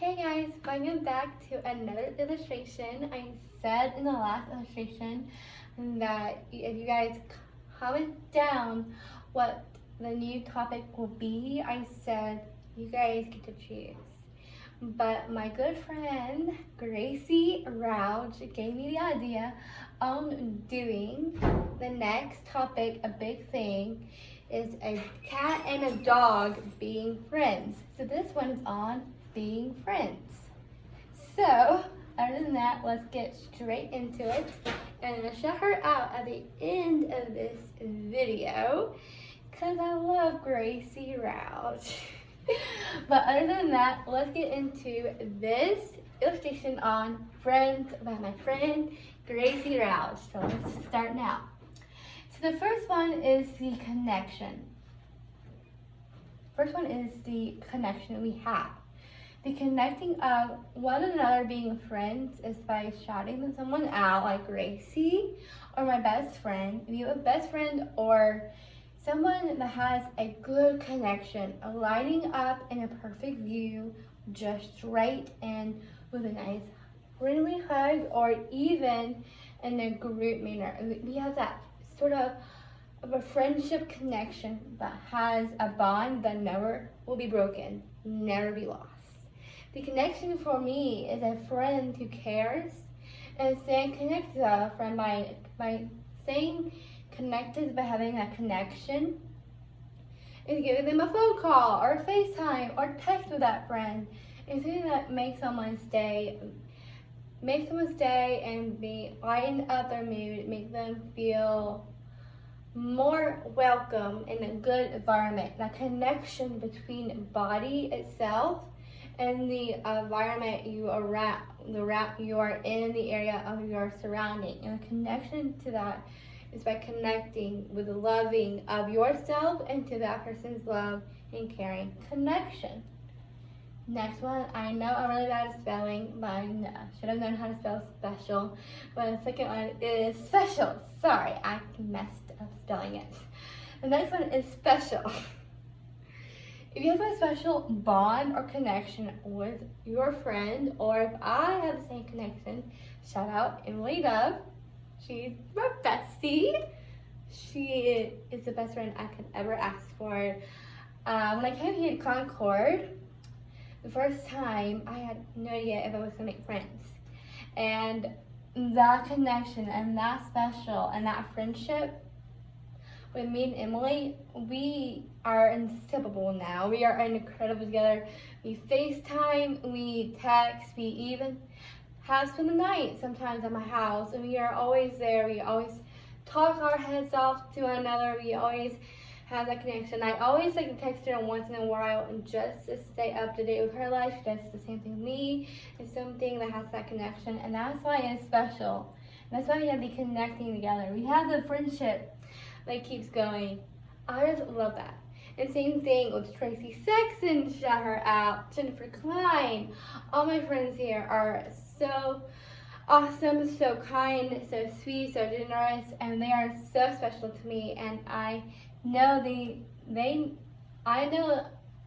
Hey guys, welcome back to another illustration. I said in the last illustration that if you guys comment down what the new topic will be, I said you guys get to choose. But my good friend Gracie Rauch gave me the idea on doing the next topic, a big thing, is a cat and a dog being friends. So this one is on being friends. So other than that, let's get straight into it. And I'm gonna shout her out at the end of this video because I love Gracie Rauch. But other than that, let's get into this illustration on Friends by my friend Gracie Rauch. So let's start now. So the first one is the connection. First one is the connection we have. The connecting of one another being friends is by shouting someone out, like Gracie or my best friend. If you have a best friend or someone that has a good connection, lighting up in a perfect view, just right and with a nice friendly hug, or even in a group manner. We have that sort of a friendship connection that has a bond that never will be broken, never be lost. The connection for me is a friend who cares and staying connected to a friend by staying connected by having that connection is giving them a phone call or FaceTime or text with that friend. It's something that makes someone stay and lighten up their mood, make them feel more welcome in a good environment. That connection between body itself and the environment you are in, the area of your surrounding, and the connection to that is by connecting with the loving of yourself and to that person's love and caring connection. Next one, I know I'm really bad at spelling, but I should have known how to spell special. But the second one is special. Sorry, I messed up spelling it. The next one is special. If you have a special bond or connection with your friend, or if I have the same connection, shout out Emily Dove. She's my bestie. She is the best friend I could ever ask for. When I came here to Concord, the first time, I had no idea if I was gonna make friends. And that connection and that special and that friendship with me and Emily, we are inseparable now. We are incredible together. We FaceTime, we text, we even have spent the night sometimes at my house, and we are always there. We always talk our heads off to one another. We always have that connection. I always like to text her once in a while and just to stay up to date with her life. She does the same thing with me. It's something that has that connection, and that's why it's special. And that's why we have to be connecting together. We have the friendship that keeps going. I just love that. And same thing with Tracy Sexton, shout her out, Jennifer Klein. All my friends here are so awesome, so kind, so sweet, so generous, and they are so special to me. And I know they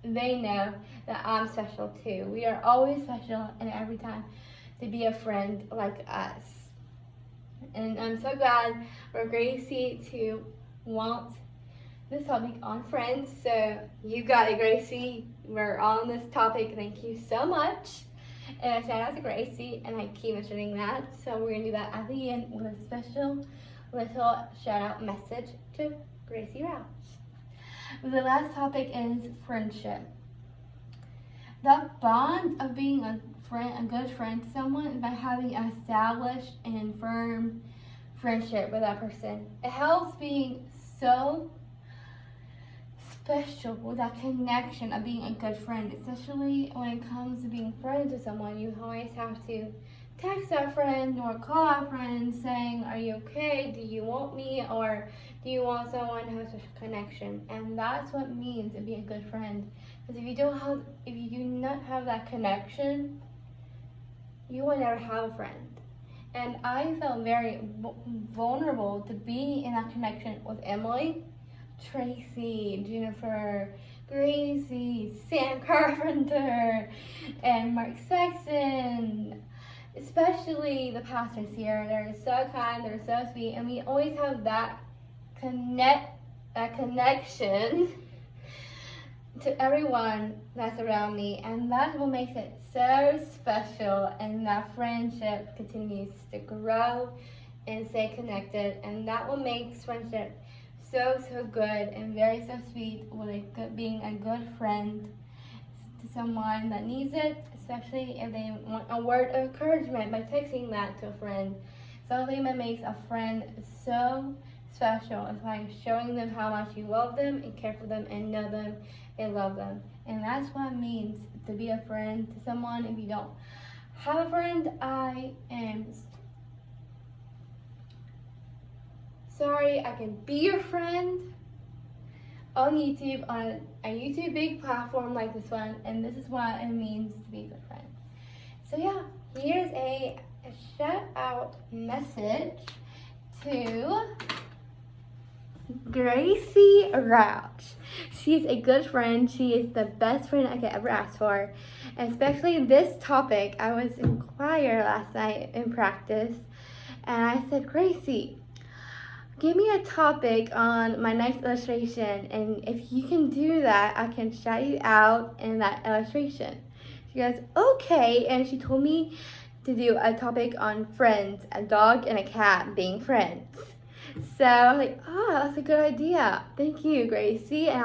know that I'm special too. We are always special, and every time to be a friend like us. And I'm so glad for Gracie to want this topic on friends. So you got it, Gracie. We're on this topic. Thank you so much. And a shout out to Gracie, and I keep mentioning that. So we're gonna do that at the end with a special little shout out message to Gracie Rauch. The last topic is friendship. The bond of being a good friend to someone by having an established and firm friendship with that person. It helps being so special with that connection of being a good friend, especially when it comes to being friends with someone. You always have to text that friend or call that friend saying, are you okay? Do you want me? Or do you want someone to have such a connection? And that's what it means to be a good friend. Because if you do not have that connection, you will never have a friend. And I felt very vulnerable to be in that connection with Emily, Tracy, Jennifer, Gracie, Sam Carpenter, and Mark Sexton. Especially the pastors here. They're so kind, they're so sweet, and we always have that connection to everyone that's around me, and that's what makes it so special, and that friendship continues to grow and stay connected, and that what makes friendship so good and very so sweet, with being a good friend to someone that needs it, especially if they want a word of encouragement by texting that to a friend. Something that makes a friend so special is by showing them how much you love them and care for them and know them and love them. And that's what it means to be a friend to someone. If you don't have a friend, I am sorry. I can be your friend on YouTube, on a YouTube big platform like this one, and this is what it means to be a good friend. So yeah, here's a shout out message to Gracie Rauch. She's a good friend. She is the best friend I could ever ask for. And especially this topic, I was in choir last night in practice, and I said, Gracie, give me a topic on my next illustration, and if you can do that, I can shout you out in that illustration. She goes, okay, and she told me to do a topic on friends, a dog and a cat being friends. So I was like, oh, that's a good idea. Thank you, Gracie. And